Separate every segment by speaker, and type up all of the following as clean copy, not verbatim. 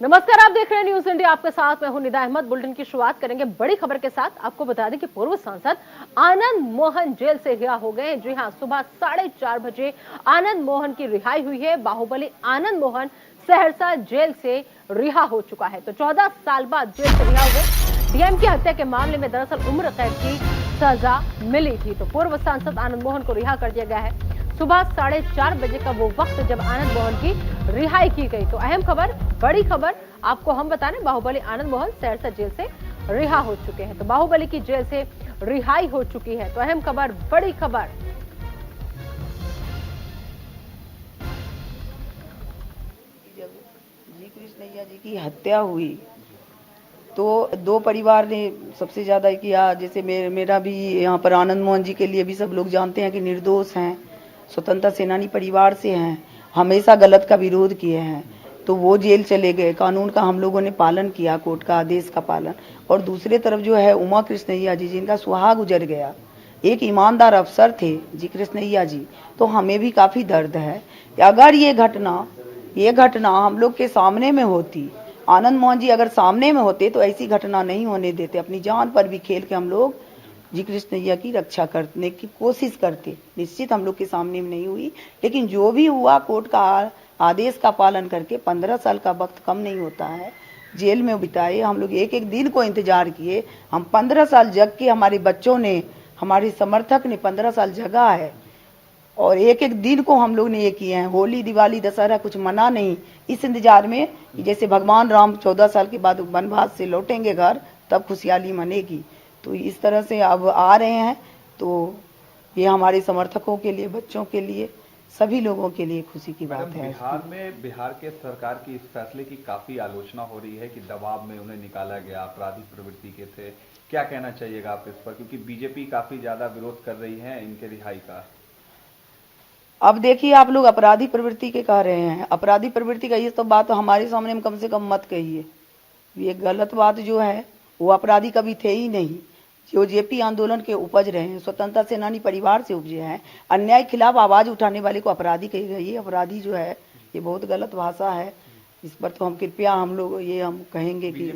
Speaker 1: नमस्कार, आप देख रहे हैं न्यूज इंडिया। आपके साथ मैं हूं निदा अहमद। बुलेटिन की शुरुआत करेंगे बड़ी खबर के साथ। आपको बता दें कि पूर्व सांसद आनंद मोहन जेल से रिहा हो गए। जी हां, सुबह 4:30 बजे आनंद मोहन की रिहाई हुई है। बाहुबली आनंद मोहन सहरसा जेल से रिहा हो चुका है। तो 14 साल बाद जेल से रिहा हुए। डीएम की हत्या के मामले में दरअसल उम्र कैद की सजा मिली थी। तो पूर्व सांसद आनंद मोहन को रिहा कर दिया गया है। सुबह 4:30 बजे का वो वक्त जब आनंद मोहन की रिहाई की गई। तो अहम खबर, बड़ी खबर आपको हम बता रहे, बाहुबली आनंद मोहन सहरसा जेल से रिहा हो चुके हैं। तो बाहुबली की जेल से रिहाई हो चुकी है। तो अहम खबर, बड़ी खबर।
Speaker 2: जब जी कृष्णैया जी की हत्या हुई तो दो परिवार ने सबसे ज्यादा किया। जैसे मेरा भी यहाँ पर आनंद मोहन जी के लिए भी सब लोग जानते हैं कि निर्दोष हैं, स्वतंत्रता सेनानी परिवार से हैं, हमेशा गलत का विरोध किए हैं। तो वो जेल चले गए। कानून का हम लोगों ने पालन किया, कोर्ट का आदेश का पालन। और दूसरे तरफ जो है उमा कृष्णैया जी, जिनका सुहाग गुजर गया, एक ईमानदार अफसर थे जी कृष्णैया जी। तो हमें भी काफी दर्द है। अगर ये घटना हम लोग के सामने में होती, आनंद मोहन जी अगर सामने में होते तो ऐसी घटना नहीं होने देते। अपनी जान पर भी खेल के हम लोग जी कृष्णैया की रक्षा करने की कोशिश करते। निश्चित हम लोग के सामने में नहीं हुई, लेकिन जो भी हुआ कोर्ट का आदेश का पालन करके 15 साल का वक्त कम नहीं होता है। जेल में बिताए हम लोग, एक एक दिन को इंतजार किए। हम 15 साल जग के, हमारे बच्चों ने, हमारे समर्थक ने 15 साल जगा है। और एक एक दिन को हम लोग ने ये किए हैं। होली, दिवाली, दशहरा कुछ मना नहीं, इस इंतजार में कि जैसे भगवान राम 14 साल के बाद वनवास से लौटेंगे घर, तब खुशहाली मनेगी। तो इस तरह से अब आ रहे हैं। तो ये हमारे समर्थकों के लिए, बच्चों के लिए, सभी लोगों के लिए खुशी की बात है।
Speaker 3: बिहार के सरकार की इस फैसले की काफी आलोचना हो रही है कि दबाव में उन्हें निकाला गया, आपराधिक प्रवृत्ति के थे। क्या कहना चाहिएगा आप इस पर, क्योंकि बीजेपी काफी ज्यादा विरोध कर रही है इनके रिहाई का।
Speaker 2: अब देखिए, आप लोग अपराधी प्रवृत्ति के कह रहे हैं। अपराधी प्रवृत्ति का ये सब बात हमारे सामने में कम से कम मत कहिए। ये गलत बात जो है, वो अपराधी कभी थे ही नहीं। जो जेपी आंदोलन के उपज रहे हैं, स्वतंत्रता सेनानी परिवार से उपजे हैं, अन्याय खिलाफ आवाज उठाने वाले को अपराधी कहेगा। ये अपराधी जो है, ये बहुत गलत भाषा है। इस पर तो हम कृपया, हम लोग ये हम कहेंगे कि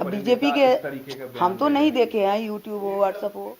Speaker 2: बीजेपी के हम तो नहीं देखे हैं, यूट्यूब हो, व्हाट्सएप हो।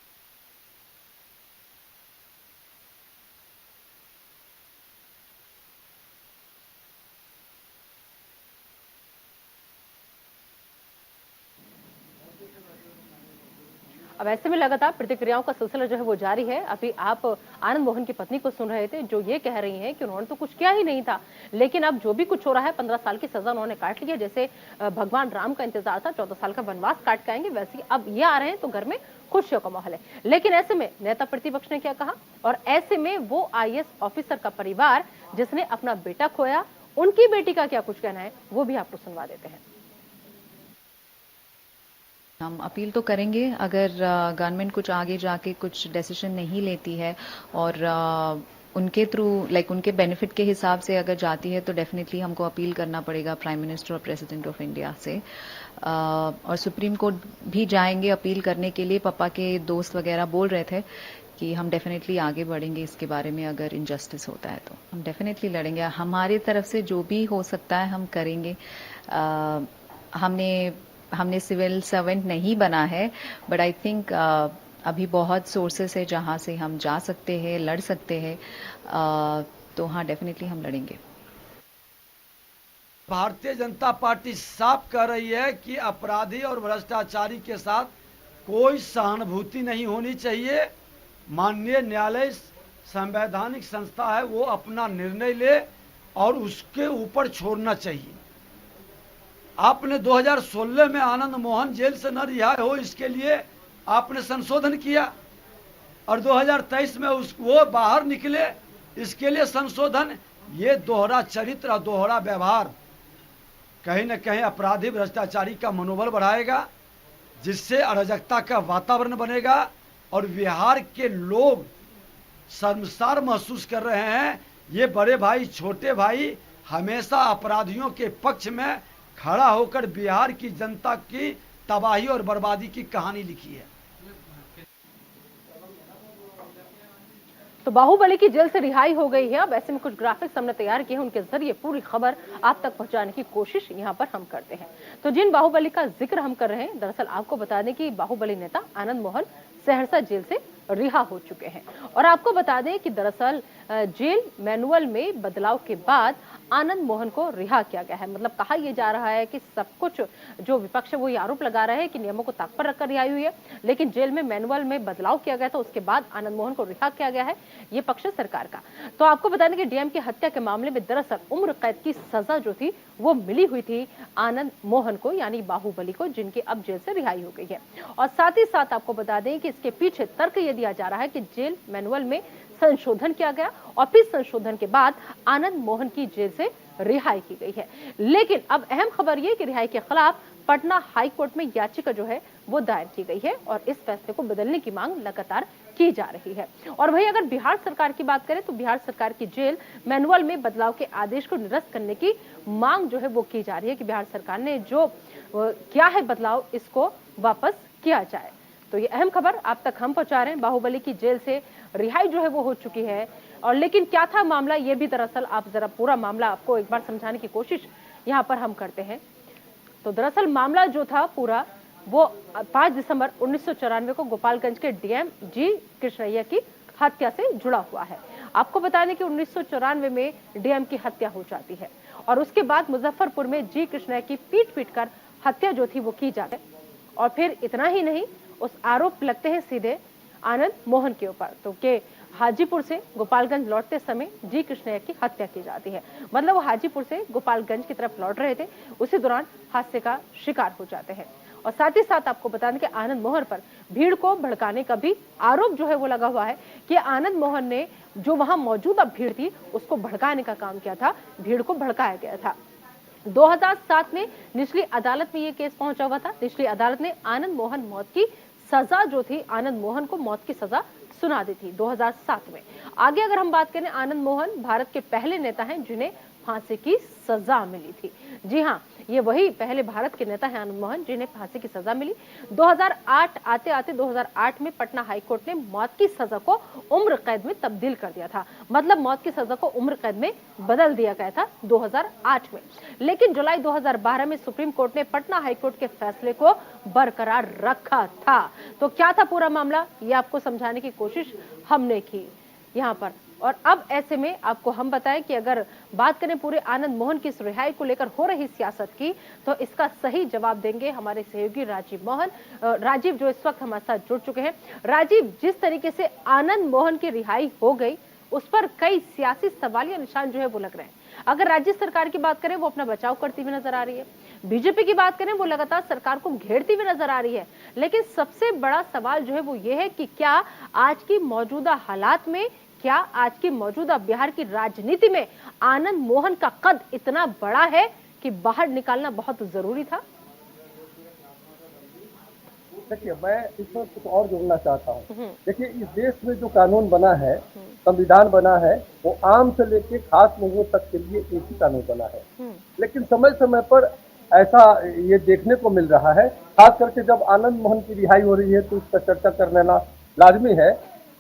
Speaker 1: अब ऐसे में लगातार प्रतिक्रियाओं का सिलसिला जो है वो जारी है। अभी आप आनंद मोहन की पत्नी को सुन रहे थे, जो ये कह रही हैं कि उन्होंने तो कुछ किया ही नहीं था, लेकिन अब जो भी कुछ हो रहा है, 15 साल की सजा उन्होंने काट ली है। जैसे भगवान राम का इंतजार था, 14 साल का वनवास काट के आएंगे, वैसे ही अब ये आ रहे हैं तो घर में खुशियों का माहौल है। लेकिन ऐसे में नेता प्रतिपक्ष ने क्या कहा, और ऐसे में वो आईएएस ऑफिसर का परिवार जिसने अपना बेटा खोया, उनकी बेटी का क्या कुछ कहना है, वो भी आपको सुनवा देते हैं।
Speaker 4: हम अपील तो करेंगे अगर गवर्नमेंट कुछ आगे जाके कुछ डिसीजन नहीं लेती है और उनके थ्रू, लाइक उनके बेनिफिट के हिसाब से अगर जाती है, तो डेफिनेटली हमको अपील करना पड़ेगा प्राइम मिनिस्टर और प्रेसिडेंट ऑफ इंडिया से। और सुप्रीम कोर्ट भी जाएंगे अपील करने के लिए। पापा के दोस्त वगैरह बोल रहे थे कि हम डेफिनेटली आगे बढ़ेंगे इसके बारे में। अगर इनजस्टिस होता है तो हम डेफिनेटली लड़ेंगे। हमारी तरफ से जो भी हो सकता है हम करेंगे। हमने सिविल सर्वेंट नहीं बना है, बट आई थिंक अभी बहुत सोर्सेस है जहां से हम जा सकते हैं, लड़ सकते हैं। तो हाँ, डेफिनेटली हम लड़ेंगे।
Speaker 5: भारतीय जनता पार्टी साफ कह रही है कि अपराधी और भ्रष्टाचारी के साथ कोई सहानुभूति नहीं होनी चाहिए। माननीय न्यायालय संवैधानिक संस्था है, वो अपना निर्णय ले और उसके ऊपर छोड़ना चाहिए। आपने 2016 में आनंद मोहन जेल से न रिहा हो, इसके लिए आपने संशोधन किया, और 2023 में वो बाहर निकले, इसके लिए संशोधन। ये दोहरा चरित्र और दोहरा व्यवहार कहीं न कहीं अपराधी भ्रष्टाचारी का मनोबल बढ़ाएगा, जिससे अराजकता का वातावरण बनेगा और बिहार के लोग शर्मसार महसूस कर रहे हैं। ये बड़े भाई, छोटे भाई हमेशा अपराधियों के पक्ष में खड़ा होकर बिहार की जनता की तबाही और बर्बादी की कहानी लिखी है।
Speaker 1: तो बाहुबली की जेल से रिहाई हो गई है। अब ऐसे में कुछ ग्राफिक्स हमने तैयार किए हैं, उनके जरिए पूरी खबर आप तक पहुंचाने की कोशिश यहां पर हम करते हैं। तो जिन बाहुबली का जिक्र हम कर रहे हैं, दरअसल आपको बता दें कि बाहुबली नेता आनंद मोहन सहरसा जेल से रिहा हो चुके हैं। और आपको बता दें कि दरअसल जेल मैनुअल में बदलाव के बाद आनंद मोहन को रिहा किया गया है। मतलब कहा यह जा रहा है कि सब कुछ जो विपक्ष है वो ये आरोप लगा रहा है कि नियमों को ताक पर रखकर रिहाई हुई है, लेकिन जेल में मैनुअल में बदलाव किया गया था, उसके बाद आनंद मोहन को रिहा किया गया है। ये पक्ष है सरकार का। तो आपको बता दें कि डीएम की हत्या के मामले में दरअसल उम्र कैद की सजा जो थी वो मिली हुई थी आनंद मोहन को, यानी बाहुबली को, जिनकी अब जेल से रिहाई हो गई है। और साथ ही साथ आपको बता दें कि इसके पीछे तर्क ये दिया जा रहा है कि जेल मैनुअल में संशोधन किया गया और फिर संशोधन के बाद आनंद मोहन की जेल से रिहाई की गई है। लेकिन अब अहम खबर यह कि रिहाई के खिलाफ पटना हाई कोर्ट में याचिका जो है वो दायर की गई है और इस फैसले को बदलने की मांग लगातार की जा रही है। और वहीं अगर बिहार सरकार की बात करें तो बिहार सरकार की जेल मैनुअल में बदलाव के आदेश को निरस्त करने की मांग जो है वो की जा रही है कि बिहार सरकार ने जो किया है बदलाव, इसको वापस किया जाए। तो ये अहम खबर आप तक हम पहुंचा रहे हैं। बाहुबली की जेल से रिहाई जो है वो हो चुकी है। और लेकिन क्या था मामला, ये भी दरअसल आप जरा पूरा मामला आपको एक बार समझाने की कोशिश यहाँ पर हम करते हैं। तो दरअसल मामला जो था पूरा वो 5 दिसंबर 1994 को गोपालगंज के डीएम जी कृष्णैया की हत्या से जुड़ा हुआ है। आपको बता दें कि 1994 में डीएम की हत्या हो जाती है और उसके बाद मुजफ्फरपुर में जी कृष्णैया की पीट कर हत्या जो थी वो की जाती है। और फिर इतना ही नहीं, उस आरोप लगते हैं सीधे आनंद मोहन के ऊपर, तो के हाजीपुर से गोपालगंज लौटते समय जी कृष्णैया की हत्या की जाती है। मतलब वो हाजीपुर से गोपालगंज की तरफ लौट रहे थे, उसी दौरान हादसे का शिकार हो जाते हैं। और साथ ही साथ आपको बता दें कि आनंद मोहन पर भीड़ को भड़काने का भी आरोप जो है वो लगा हुआ है कि आनंद मोहन ने जो वहां मौजूदा भीड़ थी उसको भड़काने का काम किया था, भीड़ को भड़काया गया था। 2007 में निचली अदालत में ये केस पहुंचा हुआ था। निचली अदालत ने आनंद मोहन मौत की सजा जो थी, आनंद मोहन को मौत की सजा सुना दी थी 2007 में। आगे अगर हम बात करें, आनंद मोहन भारत के पहले नेता हैं जिन्हें फांसी की सजा मिली थी। जी हाँ, ये वही पहले भारत के नेता हैं आनंद मोहन जिन्हें फांसी की सजा मिली। 2008 आते 2008 में पटना हाई कोर्ट ने मौत की सजा को उम्र कैद में तब्दील कर दिया था। मतलब मौत की सजा को उम्र कैद में बदल दिया गया था 2008 में। लेकिन जुलाई 2012 में सुप्रीम कोर्ट ने पटना हाई कोर्ट के फैसले को बरकरार रखा था। तो क्या था पूरा मामला, ये आपको समझाने की कोशिश हमने की यहाँ पर। और अब ऐसे में आपको हम बताएं कि अगर बात करें पूरे आनंद मोहन की इस रिहाई को लेकर हो रही सियासत की, तो इसका सही जवाब देंगे हमारे सहयोगी राजीव जो इस वक्त हमारे साथ जुड़ चुके हैं। राजीव, जिस तरीके से आनंद मोहन की रिहाई हो गई उस पर कई सियासी सवाल या निशान जो है वो लग रहे हैं। अगर राज्य सरकार की बात करें वो अपना बचाव करती हुई नजर आ रही है, बीजेपी की बात करें वो लगातार सरकार को घेरती हुई नजर आ रही है। लेकिन सबसे बड़ा सवाल जो है वो ये है कि क्या आज की मौजूदा हालात में, क्या आज की मौजूदा बिहार की राजनीति में आनंद मोहन का कद इतना बड़ा है कि बाहर निकालना बहुत जरूरी था?
Speaker 6: देखिए, मैं इसमें कुछ और जोड़ना चाहता हूँ। देखिए, इस देश में जो कानून बना है, संविधान बना है, वो आम से लेके खास लोगों तक के लिए एक ही कानून बना है। लेकिन समय समय पर ऐसा ये देखने को मिल रहा है, खास करके जब आनंद मोहन की रिहाई हो रही है तो इसका चर्चा करना लाजमी है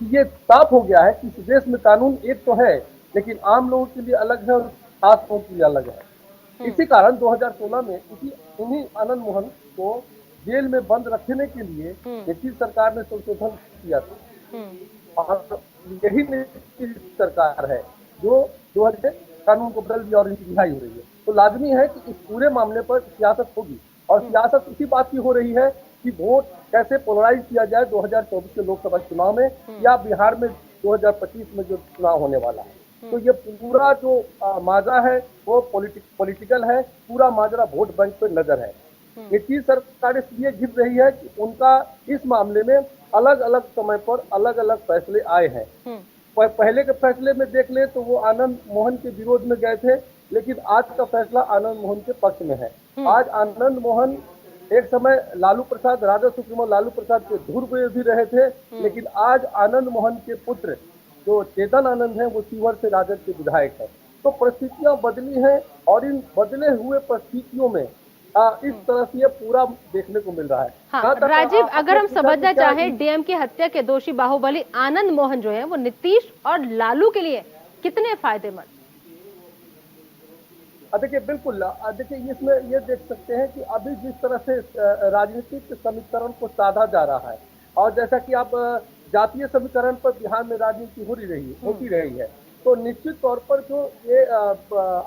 Speaker 6: कि ये साफ हो गया है कि इस देश में कानून एक तो है, लेकिन आम लोगों के लिए अलग है और खास लोगों के लिए अलग है। इसी कारण 2016 में इन्हीं आनंद मोहन को जेल में बंद रखने के लिए नीतीश सरकार ने संशोधन किया था। और यही नीतीश सरकार है जो 2000 कानून को बदल दिया और इनकी रिहाई हो रही है। तो लाजमी है कि इस पूरे मामले पर सियासत होगी और सियासत इसी बात की हो रही है कि वोट कैसे पोलराइज किया जाए 2024 के लोकसभा चुनाव में या बिहार में 2025 में जो चुनाव होने वाला है। तो ये पूरा जो माजरा है वो पॉलिटिकल है, पूरा माजरा वोट बैंक पे नजर है। नीतीश सरकार इसलिए घिर रही है कि उनका इस मामले में अलग अलग समय पर अलग अलग फैसले आए हैं। पहले के फैसले में देख ले तो वो आनंद मोहन के विरोध में गए थे, लेकिन आज का फैसला आनंद मोहन के पक्ष में है। आज आनंद मोहन एक समय लालू प्रसाद, राजद सुप्रीमो लालू प्रसाद के धुर भी रहे थे, लेकिन आज आनंद मोहन के पुत्र जो चेतन आनंद हैं वो शिवहर से राजद के विधायक हैं। तो परिस्थितियां बदली हैं और इन बदले हुए परिस्थितियों में इस तरह से ये पूरा देखने को मिल रहा है।
Speaker 1: हाँ, राजीव, अगर हम समझना चाहें डीएम की हत्या के दोषी बाहुबली आनंद मोहन जो है वो नीतीश और लालू के लिए कितने फायदेमंद?
Speaker 6: देखिए बिल्कुल, देखिए इसमें ये देख सकते हैं कि अभी जिस तरह से राजनीतिक समीकरण को साधा जा रहा है, और जैसा कि आप जातीय समीकरण पर बिहार में राजनीति होती रही है, तो निश्चित तौर पर जो ये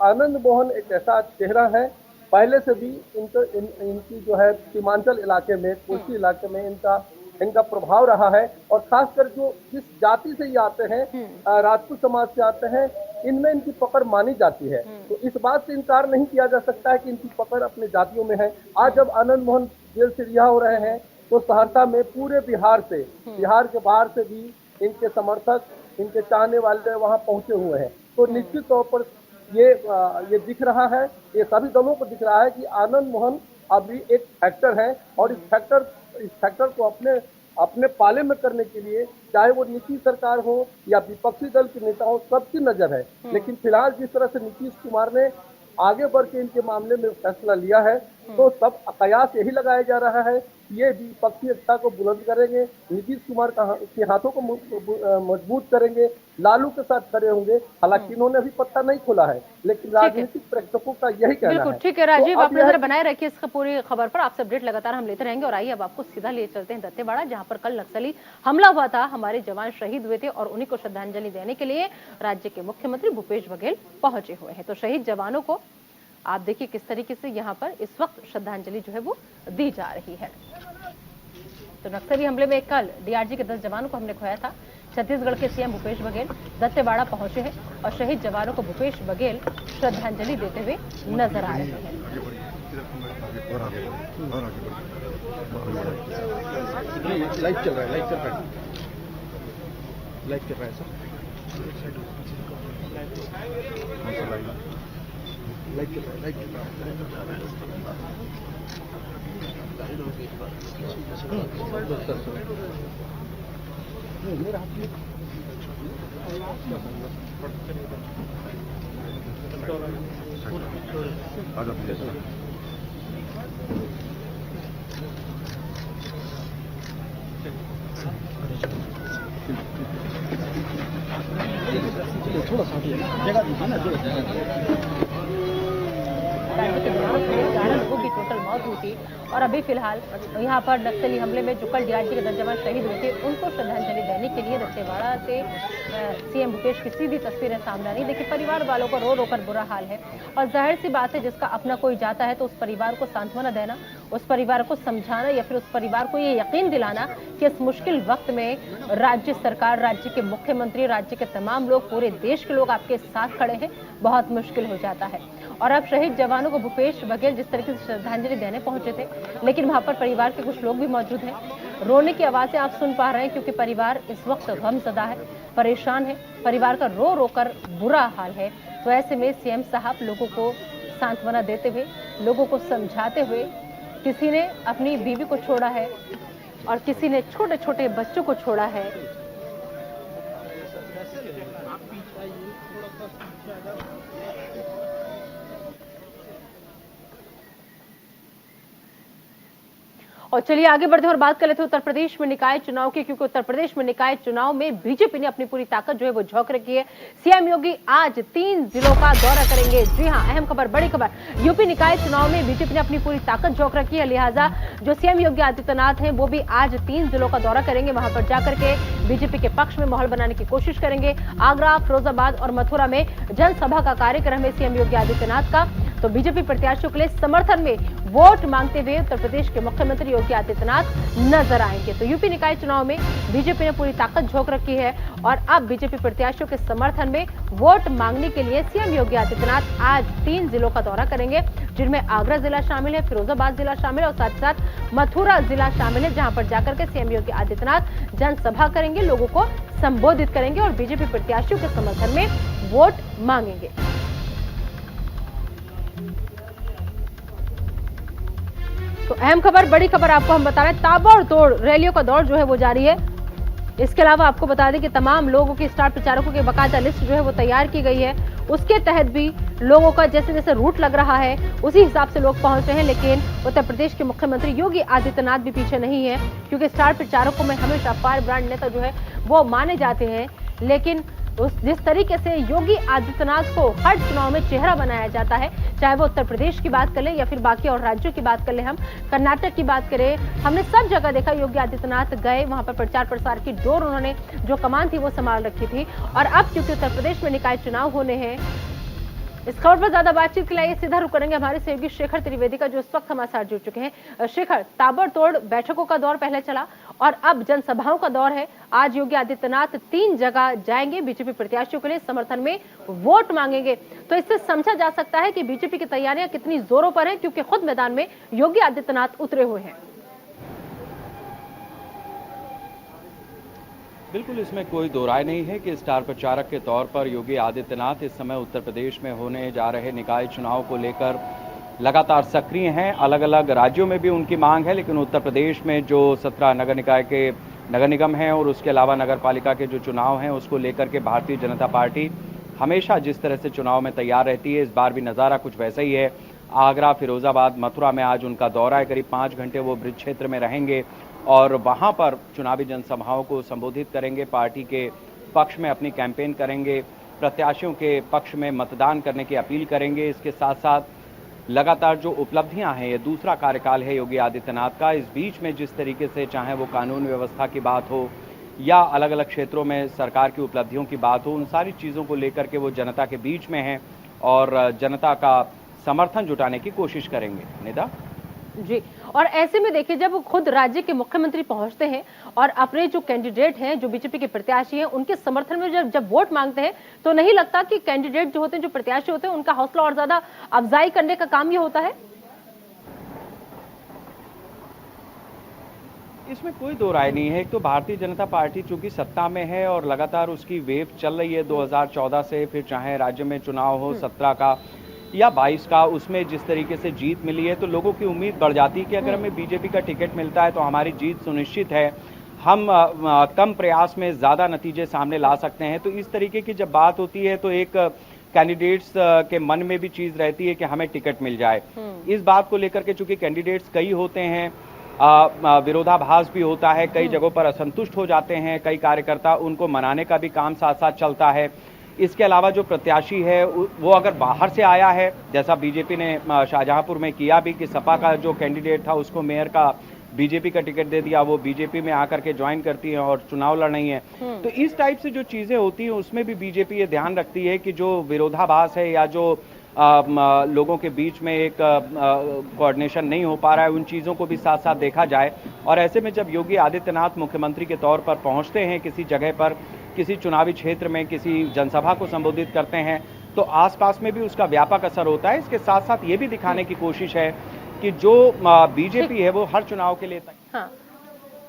Speaker 6: आनंद मोहन एक ऐसा चेहरा है, पहले से भी इनकी जो है सीमांचल इलाके में, कोसी इलाके में इनका प्रभाव रहा है, और खासकर जो जिस जाति से ये आते हैं, राजपूत समाज से आते हैं, इनमें इनकी पकड़ मानी जाती है। तो इस बात से इनकार नहीं किया जा सकता है कि इनकी पकड़ अपने जातियों में है। आज जब आनंद मोहन जेल से रिहा हो रहे हैं तो सहरसा में पूरे बिहार के बाहर से भी इनके समर्थक, इनके चाहने वाले वहां पहुंचे हुए हैं। तो निश्चित तौर पर ये दिख रहा है, ये सभी दलों को दिख रहा है कि आनंद मोहन अभी एक फैक्टर है, और इस फैक्टर को अपने पाले में करने के लिए, चाहे वो नीतीश सरकार हो या विपक्षी दल के नेता हो, सबकी नजर है। लेकिन फिलहाल जिस तरह से नीतीश कुमार ने आगे बढ़ के इनके मामले में फैसला लिया है, तो सब कयास यही लगाया जा रहा है, ये विपक्षी एकता को बुलंद करेंगे, नीतीश कुमार के हाथों को मजबूत करेंगे, लालू के साथ खड़े होंगे। हालांकि इन्होंने अभी पत्ता नहीं खोला है, लेकिन राजनीतिक प्रेक्षकों का यही कहना है।
Speaker 1: ठीक है राजीव, तो आप नजर बनाए रखिए इस पूरी खबर पर, आपसे अपडेट लगातार हम लेते रहेंगे। और आइए अब आपको सीधा ले चलते हैं दंतेवाड़ा, जहां पर कल नक्सली हमला हुआ था, हमारे जवान शहीद हुए थे, और उन्हीं को श्रद्धांजलि देने के लिए राज्य के मुख्यमंत्री भूपेश बघेल पहुंचे हुए हैं। तो शहीद जवानों को आप देखिए किस तरीके से यहाँ पर इस वक्त श्रद्धांजलि जो है वो दी जा रही है। तो नक्सली हमले में कल डीआरजी के 10 जवानों को हमने खोया था। छत्तीसगढ़ के सीएम भूपेश बघेल दंतेवाड़ा पहुंचे हैं और शहीद जवानों को भूपेश बघेल श्रद्धांजलि देते हुए नजर आ रहे हैं।
Speaker 7: लाइव चल रहा है सर। मेरा हाथ थोड़ा सा जगह दिखाना जो
Speaker 1: लोगों की टोटल मौत हुई थी। और अभी फिलहाल यहाँ पर नक्सली हमले में जो कल डीआरजी के 10 जवान शहीद हुए थे, उनको श्रद्धांजलि देने के लिए दंतेवाड़ा से सीएम भूपेश की सीधी तस्वीरें सामने आ रही। देखिए परिवार वालों का रो कर बुरा हाल है, और जाहिर सी बात है जिसका अपना कोई जाता है तो उस परिवार को सांत्वना देना, उस परिवार को समझाना, या फिर उस परिवार को ये यकीन दिलाना कि इस मुश्किल वक्त में राज्य सरकार, राज्य के मुख्यमंत्री, राज्य के तमाम लोग, पूरे देश के लोग आपके साथ खड़े हैं, बहुत मुश्किल हो जाता है। और अब शहीद जवानों को भूपेश बघेल जिस तरीके से श्रद्धांजलि देने पहुंचे थे, लेकिन वहां पर परिवार के कुछ लोग भी मौजूद हैं। रोने की आवाजें आप सुन पा रहे हैं, क्योंकि परिवार इस वक्त गमज़दा है, परेशान है, परिवार का रो कर बुरा हाल है। तो ऐसे में सीएम साहब लोगों को सांत्वना देते हुए, लोगों को समझाते हुए, किसी ने अपनी बीवी को छोड़ा है और किसी ने छोटे छोटे बच्चों को छोड़ा है। और चलिए आगे बढ़ते हैं और बात कर लेते हैं उत्तर प्रदेश में निकाय चुनाव की, क्योंकि उत्तर प्रदेश में निकाय चुनाव में बीजेपी ने अपनी पूरी ताकत जो है वो झोंक रखी है। सीएम योगी आज 3 जिलों का दौरा करेंगे। जी हां, अहम खबर, बड़ी खबर, यूपी निकाय चुनाव में बीजेपी ने अपनी पूरी ताकत झोंक रखी है। लिहाजा जो सीएम योगी आदित्यनाथ हैं वो भी आज 3 जिलों का दौरा करेंगे। वहां पर जाकर के बीजेपी के पक्ष में माहौल बनाने की कोशिश करेंगे। आगरा, फिरोजाबाद और मथुरा में जनसभा का कार्यक्रम है सीएम योगी आदित्यनाथ का। तो बीजेपी प्रत्याशियों के लिए समर्थन में वोट मांगते हुए उत्तर प्रदेश के मुख्यमंत्री योगी आदित्यनाथ नजर आएंगे। तो यूपी निकाय चुनाव में बीजेपी ने पूरी ताकत झोंक रखी है, और अब बीजेपी प्रत्याशियों के समर्थन में वोट मांगने के लिए सीएम योगी आदित्यनाथ आज 3 जिलों का दौरा करेंगे, जिनमें आगरा जिला शामिल है, फिरोजाबाद जिला शामिल है और साथ साथ मथुरा जिला शामिल है, जहां पर जाकर के सीएम योगी आदित्यनाथ जनसभा करेंगे, लोगों को संबोधित करेंगे और बीजेपी प्रत्याशियों के समर्थन में वोट मांगेंगे। तो अहम खबर, बड़ी खबर आपको हम बता रहे हैं, ताबड़तोड़ रैलियों का दौर जो है वो जारी है। इसके अलावा आपको बता दें कि तमाम लोगों की स्टार प्रचारकों की बाकायदा लिस्ट जो है वो तैयार की गई है। उसके तहत भी लोगों का जैसे जैसे रूट लग रहा है उसी हिसाब से लोग पहुंच रहे हैं। लेकिन उत्तर प्रदेश के मुख्यमंत्री योगी आदित्यनाथ भी पीछे नहीं है, क्योंकि स्टार प्रचारकों में हमेशा फायर ब्रांड नेता जो है वो माने जाते हैं। लेकिन जिस तरीके से योगी आदित्यनाथ को हर चुनाव में चेहरा बनाया जाता है, चाहे वो उत्तर प्रदेश की बात कर ले या फिर बाकी और राज्यों की बात कर ले, हम कर्नाटक की बात करें, हमने सब जगह देखा योगी आदित्यनाथ गए, वहां पर प्रचार प्रसार की डोर उन्होंने जो कमान थी वो संभाल रखी थी। और अब क्योंकि उत्तर प्रदेश में निकाय चुनाव होने हैं, इस खबर पर ज्यादा बातचीत के लिए सीधा रुक करेंगे हमारे सहयोगी शेखर त्रिवेदी का, जो इस वक्त हमारे साथ जुड़ चुके हैं। शेखर, ताबड़तोड़ बैठकों का दौर पहले चला और अब जनसभाओं का दौर है। आज योगी आदित्यनाथ 3 जगह जाएंगे, बीजेपी प्रत्याशियों के लिए समर्थन में वोट मांगेंगे। तो इससे समझा जा सकता है कि बीजेपी की तैयारियां कितनी जोरों पर है, क्योंकि खुद मैदान में योगी आदित्यनाथ उतरे हुए हैं।
Speaker 8: बिल्कुल, इसमें कोई दो राय नहीं है कि स्टार प्रचारक के तौर पर योगी आदित्यनाथ इस समय उत्तर प्रदेश में होने जा रहे निकाय चुनाव को लेकर लगातार सक्रिय हैं। अलग अलग राज्यों में भी उनकी मांग है, लेकिन उत्तर प्रदेश में जो 17 नगर निकाय के नगर निगम हैं और उसके अलावा नगर पालिका के जो चुनाव हैं उसको लेकर के भारतीय जनता पार्टी हमेशा जिस तरह से चुनाव में तैयार रहती है, इस बार भी नज़ारा कुछ वैसा ही है। आगरा, फिरोजाबाद, मथुरा में आज उनका दौरा है। करीब 5 घंटे वो ब्रिज क्षेत्र में रहेंगे और वहां पर चुनावी जनसभाओं को संबोधित करेंगे, पार्टी के पक्ष में अपनी कैंपेन करेंगे, प्रत्याशियों के पक्ष में मतदान करने की अपील करेंगे। इसके साथ साथ लगातार जो उपलब्धियां हैं, ये दूसरा कार्यकाल है योगी आदित्यनाथ का। इस बीच में जिस तरीके से चाहे वो कानून व्यवस्था की बात हो या अलग अलग क्षेत्रों में सरकार की उपलब्धियों की बात हो, उन सारी चीज़ों को लेकर के वो जनता के बीच में हैं और जनता का समर्थन जुटाने की कोशिश करेंगे। निदा
Speaker 1: जी, और ऐसे में देखिए, जब खुद राज्य के मुख्यमंत्री पहुंचते हैं और अपने जो कैंडिडेट हैं, जो बीजेपी के प्रत्याशी हैं, उनके समर्थन में जब वोट मांगते हैं, तो नहीं लगता कि कैंडिडेट जो होते हैं, जो प्रत्याशी होते हैं, उनका हौसला और ज्यादा अफजाई करने का काम ये होता है?
Speaker 8: इसमें कोई दो राय नहीं है। एक तो भारतीय जनता पार्टी चूंकि सत्ता में है और लगातार उसकी वेव चल रही है 2014 से, फिर चाहे राज्य में चुनाव हो 17 का या 22 का, उसमें जिस तरीके से जीत मिली है तो लोगों की उम्मीद बढ़ जाती है कि अगर हमें बीजेपी का टिकट मिलता है तो हमारी जीत सुनिश्चित है, हम कम प्रयास में ज़्यादा नतीजे सामने ला सकते हैं। तो इस तरीके की जब बात होती है तो एक कैंडिडेट्स के मन में भी चीज़ रहती है कि हमें टिकट मिल जाए। इस बात को लेकर के चूंकि कैंडिडेट्स कई होते हैं, विरोधाभास भी होता है, कई जगहों पर असंतुष्ट हो जाते हैं कई कार्यकर्ता, उनको मनाने का भी काम साथ साथ चलता है। इसके अलावा जो प्रत्याशी है वो अगर बाहर से आया है, जैसा बीजेपी ने शाहजहांपुर में किया भी कि सपा का जो कैंडिडेट था उसको मेयर का बीजेपी का टिकट दे दिया, वो बीजेपी में आकर के ज्वाइन करती है और चुनाव लड़ रही है। तो इस टाइप से जो चीजें होती हैं उसमें भी बीजेपी ये ध्यान रखती है कि जो विरोधाभास है या जो लोगों के बीच में एक कोऑर्डिनेशन नहीं हो पा रहा है, उन चीज़ों को भी साथ साथ देखा जाए। और ऐसे में जब योगी आदित्यनाथ मुख्यमंत्री के तौर पर पहुंचते हैं किसी जगह पर, किसी चुनावी क्षेत्र में किसी जनसभा को संबोधित करते हैं, तो आसपास में भी उसका व्यापक असर होता है। इसके साथ साथ ये भी दिखाने की कोशिश है कि जो बीजेपी है वो हर चुनाव के लिए
Speaker 1: हाँ,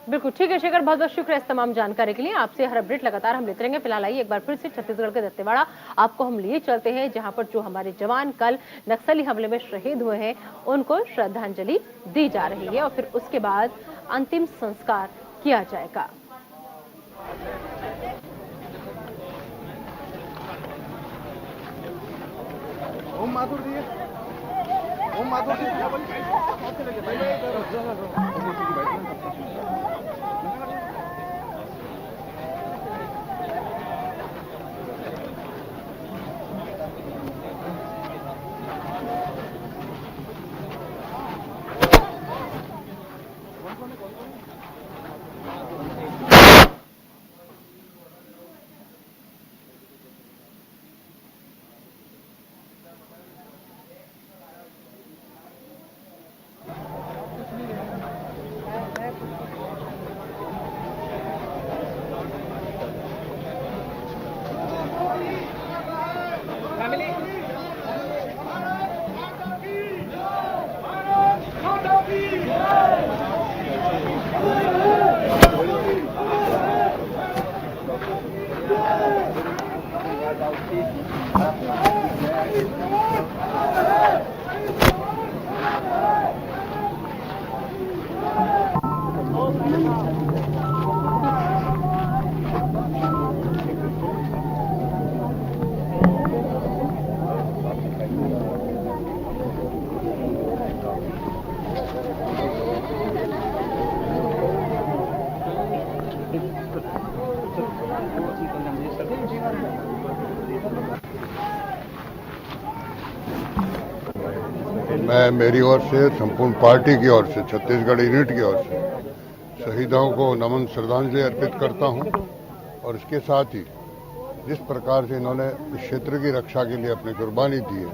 Speaker 1: बिल्कुल ठीक है शेखर, बहुत बहुत शुक्रिया इस तमाम जानकारी के लिए। आपसे हर अपडेट लगातार हम लेते रहेंगे। फिलहाल आइए एक बार फिर से छत्तीसगढ़ के दंतेवाड़ा आपको हम लिए चलते हैं, जहां पर जो हमारे जवान कल नक्सली हमले में शहीद हुए हैं उनको श्रद्धांजलि दी जा रही है और फिर उसके बाद अंतिम संस्कार किया जाएगा।
Speaker 7: ओम माधुर जी, ओम माधुर जी क्या बोलिए?
Speaker 9: मैं मेरी ओर से, संपूर्ण पार्टी की ओर से, छत्तीसगढ़ यूनिट की ओर से शहीदों को नमन श्रद्धांजलि अर्पित करता हूं और इसके साथ ही जिस प्रकार से इन्होंने इस क्षेत्र की रक्षा के लिए अपनी कुर्बानी दी है,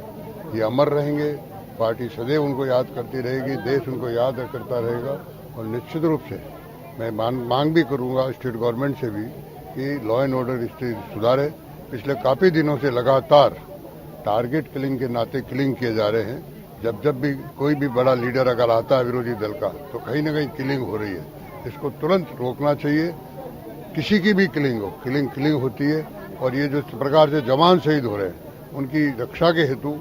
Speaker 9: ये अमर रहेंगे। पार्टी सदैव उनको याद करती रहेगी, देश उनको याद करता रहेगा और निश्चित रूप से मैं मांग भी करूंगा स्टेट गवर्नमेंट से भी कि लॉ एंड ऑर्डर स्थिति सुधारे। पिछले काफी दिनों से लगातार टारगेट किलिंग के नाते किलिंग किए जा रहे हैं। जब भी कोई भी बड़ा लीडर अगर आता है विरोधी दल का, तो कहीं न कहीं किलिंग हो रही है। इसको तुरंत रोकना चाहिए। किसी की भी किलिंग हो, किलिंग होती है और ये जो प्रकार से जवान शहीद हो रहे हैं, उनकी रक्षा के हेतु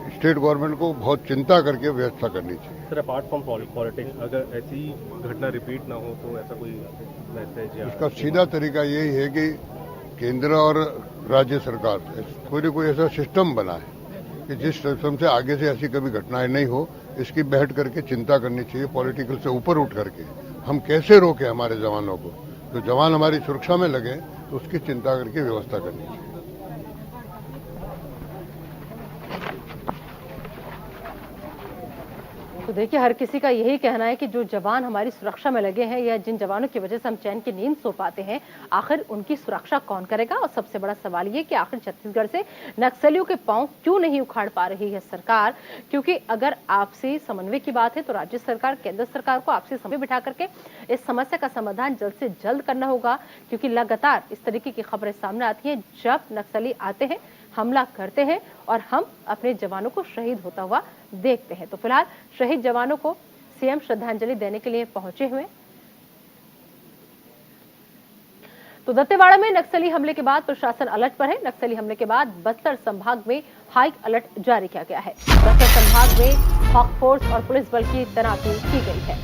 Speaker 9: स्टेट गवर्नमेंट को बहुत चिंता करके व्यवस्था करनी चाहिए।
Speaker 10: सर, अपार्ट फ्रॉम पॉलिटिक्स, अगर ऐसी घटना रिपीट ना हो तो ऐसा कोई मैसेज?
Speaker 9: इसका सीधा तरीका यही है कि केंद्र और राज्य सरकार कोई न कोई ऐसा सिस्टम बनाए कि जिस सिस्टम से आगे से ऐसी कभी घटनाएं नहीं हो, इसकी बैठ करके चिंता करनी चाहिए। पॉलिटिकल से ऊपर उठ करके हम कैसे रोकें हमारे जवानों को, जो जवान हमारी सुरक्षा में लगे तो उसकी चिंता करके व्यवस्था करनी चाहिए।
Speaker 1: तो देखिए, हर किसी का यही कहना है कि जो जवान हमारी सुरक्षा में लगे हैं या जिन जवानों की वजह से हम चैन की नींद सो पाते हैं, आखिर उनकी सुरक्षा कौन करेगा। और सबसे बड़ा सवाल ये कि आखिर छत्तीसगढ़ से नक्सलियों के पांव क्यों नहीं उखाड़ पा रही है सरकार। क्योंकि अगर आपसी समन्वय की बात है तो राज्य सरकार, केंद्र सरकार को आपसी समन्वय बिठा करके इस समस्या का समाधान जल्द से जल्द करना होगा। क्योंकि लगातार इस तरीके की खबरें सामने आती हैं, जब नक्सली आते हैं, हमला करते हैं और हम अपने जवानों को शहीद होता हुआ देखते हैं। तो फिलहाल शहीद जवानों को सीएम श्रद्धांजलि देने के लिए पहुंचे हुए। तो दंतेवाड़ा में नक्सली हमले के बाद प्रशासन अलर्ट पर है। नक्सली हमले के बाद बस्तर संभाग में हाई अलर्ट जारी किया गया है। बस्तर संभाग में हॉक फोर्स और पुलिस बल की तैनाती की गई है।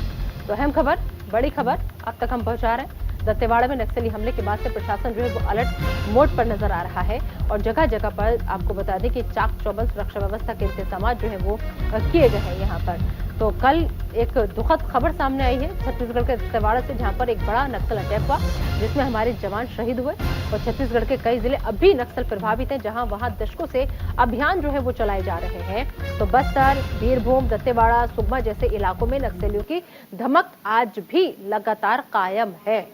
Speaker 1: तो अहम खबर, बड़ी खबर अब तक हम पहुंचा रहे हैं। दंतेवाड़ा में नक्सली हमले के बाद से प्रशासन जो है वो अलर्ट मोड पर नजर आ रहा है और जगह जगह पर आपको बता दें कि चाक चौबंद सुरक्षा व्यवस्था के इंतजाम जो है वो किए गए हैं यहाँ पर। तो कल एक दुखद खबर सामने आई है छत्तीसगढ़ के दंतेवाड़ा से, जहां पर एक बड़ा नक्सल अटैक हुआ जिसमें हमारे जवान शहीद हुए। और छत्तीसगढ़ के कई जिले अभी नक्सल प्रभावित हैं, जहां वहां दशकों से अभियान जो है वो चलाए जा रहे हैं। तो बस्तर, बीरभूम, दंतेवाड़ा, सुकमा जैसे इलाकों में नक्सलियों की धमक आज भी लगातार कायम है।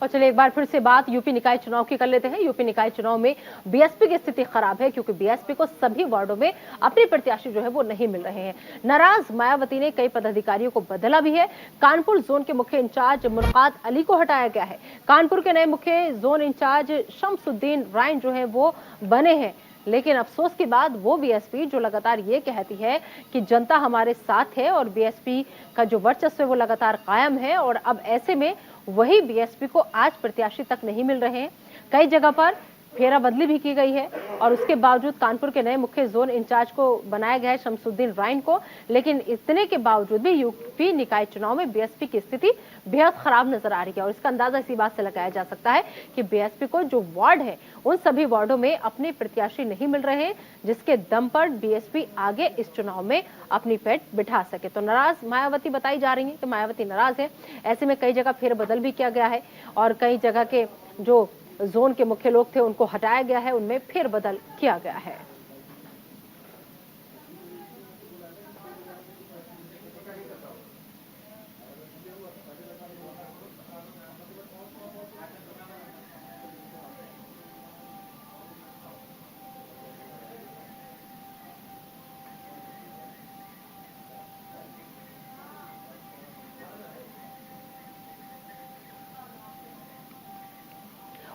Speaker 1: और चलिए एक बार फिर से बात यूपी निकाय चुनाव की कर लेते हैं। यूपी निकाय चुनाव में बीएसपी की स्थिति खराब है, क्योंकि बीएसपी को सभी वार्डों में अपने प्रत्याशी जो है वो नहीं मिल रहे हैं। नाराज मायावती ने कई पदाधिकारियों को बदला भी है। कानपुर जोन के मुख्य इंचार्ज मुल्कात अली को हटाया गया है। कानपुर के नए मुख्य जोन इंचार्ज शमसुद्दीन राइन जो है वो बने हैं। लेकिन अफसोस की बात, वो बीएसपी जो लगातार ये कहती है कि जनता हमारे साथ है और बीएसपी का जो वर्चस्व है वो लगातार कायम है, और अब ऐसे में वही बीएसपी को आज प्रत्याशी तक नहीं मिल रहे हैं। कई जगह पर फेरा बदली भी की गई है और उसके बावजूद कानपुर के नए मुख्य जोन इंचार्ज को बनाया गया है शमसुद्दीन राइन को। लेकिन इतने के बावजूद भी यूपी निकाय चुनाव में बीएसपी की स्थिति बेहद खराब नजर आ रही है। और इसका अंदाजा इसी बात से लगाया जा सकता है कि बीएसपी को जो वार्ड है उन सभी वार्डों में अपने प्रत्याशी नहीं मिल रहे हैं, जिसके दम पर बीएसपी आगे इस चुनाव में अपनी पैठ बिठा सके। तो नाराज मायावती बताई जा रही है कि मायावती नाराज है। ऐसे में कई जगह फेरबदल भी किया गया है और कई जगह के जो जोन के मुख्य लोग थे उनको हटाया गया है, उनमें फेरबदल किया गया है।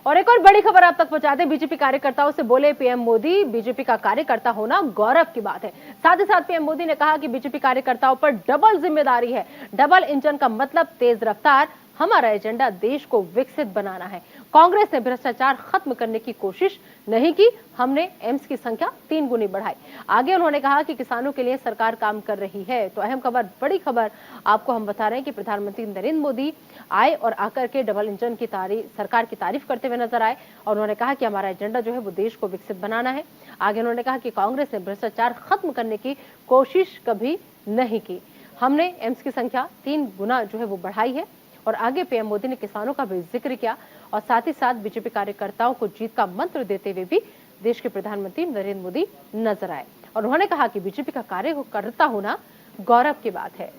Speaker 1: और एक और बड़ी खबर आप तक पहुंचाते हैं। बीजेपी कार्यकर्ताओं से बोले पीएम मोदी, बीजेपी का कार्यकर्ता होना गौरव की बात है। साथ ही साथ पीएम मोदी ने कहा कि बीजेपी कार्यकर्ताओं पर डबल जिम्मेदारी है। डबल इंजन का मतलब तेज रफ्तार हमारा एजेंडा देश को विकसित बनाना है। कांग्रेस ने भ्रष्टाचार खत्म करने की कोशिश नहीं की, हमने एम्स की संख्या 3 गुनी बढ़ाई। आगे उन्होंने कहा कि किसानों के लिए सरकार काम कर रही है। तो अहम खबर, बड़ी खबर आपको हम बता रहे हैं कि प्रधानमंत्री नरेंद्र मोदी आए और आकर के डबल इंजन की सरकार की तारीफ करते हुए नजर आए और उन्होंने कहा कि हमारा एजेंडा जो है वो देश को विकसित बनाना है। आगे उन्होंने कहा कि कांग्रेस ने भ्रष्टाचार खत्म करने की कोशिश कभी नहीं की, हमने एम्स की संख्या 3 गुना जो है वो बढ़ाई है। और आगे पीएम मोदी ने किसानों का भी जिक्र किया और साथ ही साथ बीजेपी कार्यकर्ताओं को जीत का मंत्र देते हुए भी देश के प्रधानमंत्री नरेंद्र मोदी नजर आए और उन्होंने कहा कि बीजेपी का कार्यकर्ता होना गौरव की बात है।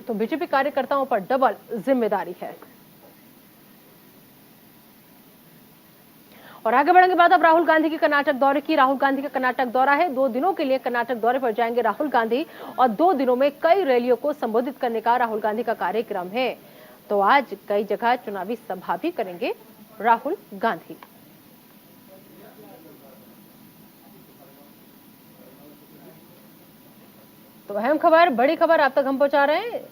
Speaker 1: तो बीजेपी कार्यकर्ताओं पर डबल जिम्मेदारी है। और आगे बढ़ेंगे बात अब राहुल गांधी के कर्नाटक दौरे की। राहुल गांधी का कर्नाटक दौरा है, 2 दिनों के लिए कर्नाटक दौरे पर जाएंगे राहुल गांधी और 2 दिनों में कई रैलियों को संबोधित करने का राहुल गांधी का कार्यक्रम है। तो आज कई जगह चुनावी सभा भी करेंगे राहुल गांधी। तो अहम खबर, बड़ी खबर आप तक हम पहुंचा रहे हैं।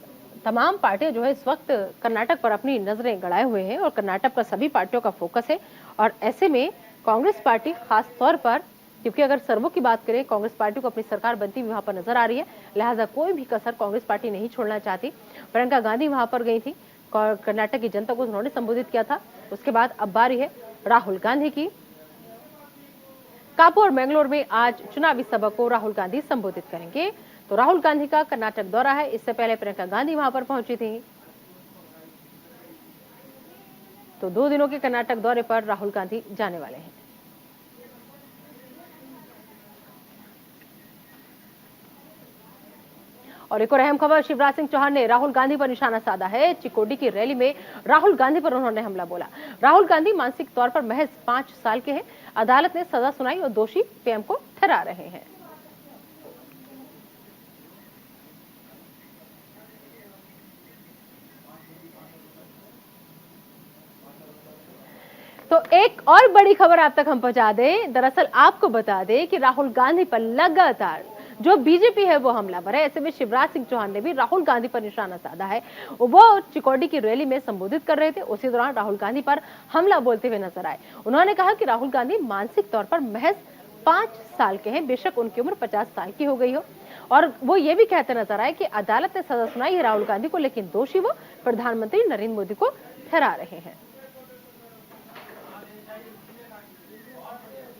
Speaker 1: तमाम पार्टियां जो है इस वक्त कर्नाटक पर अपनी नजरें गड़ाए हुए हैं और कर्नाटक पर सभी पार्टियों का फोकस है। और ऐसे में कांग्रेस पार्टी खास तौर पर, क्योंकि अगर सर्वों की बात करें, कांग्रेस पार्टी को अपनी सरकार बनती हुई वहां पर नजर आ रही है, लिहाजा कोई भी कसर कांग्रेस पार्टी नहीं छोड़ना चाहती। प्रियंका गांधी वहां पर गई थी, कर्नाटक की जनता को उन्होंने संबोधित किया था। उसके बाद अब बारी है राहुल गांधी की। कापू और मैंगलोर में आज चुनावी सभा को राहुल गांधी संबोधित करेंगे। तो राहुल गांधी का कर्नाटक दौरा है, इससे पहले प्रियंका गांधी वहां पर पहुंची थी। तो 2 दिनों के कर्नाटक दौरे पर राहुल गांधी जाने वाले हैं। और एक और अहम खबर, शिवराज सिंह चौहान ने राहुल गांधी पर निशाना साधा है। चिकोडी की रैली में राहुल गांधी पर उन्होंने हमला बोला। राहुल गांधी मानसिक तौर पर महज 5 साल के हैं। अदालत ने सजा सुनाई और दोषी पीएम को ठहरा रहे हैं। तो एक और बड़ी खबर आप तक हम पहुंचा दें। दरअसल आपको बता दें कि राहुल गांधी पर लगातार जो बीजेपी है वो हमलावर है। ऐसे में शिवराज सिंह चौहान ने भी राहुल गांधी पर निशाना साधा है। वो चिकोडी की रैली में संबोधित कर रहे थे, उसी दौरान राहुल गांधी पर हमला बोलते हुए नजर आए। उन्होंने कहा कि राहुल गांधी मानसिक तौर पर महज 5 साल के हैं, बेशक उनकी उम्र 50 साल की हो गई हो। और वो ये भी कहते नजर आए कि अदालत ने सजा सुनाई है राहुल गांधी को, लेकिन दोषी वो प्रधानमंत्री नरेंद्र मोदी को ठहरा रहे हैं।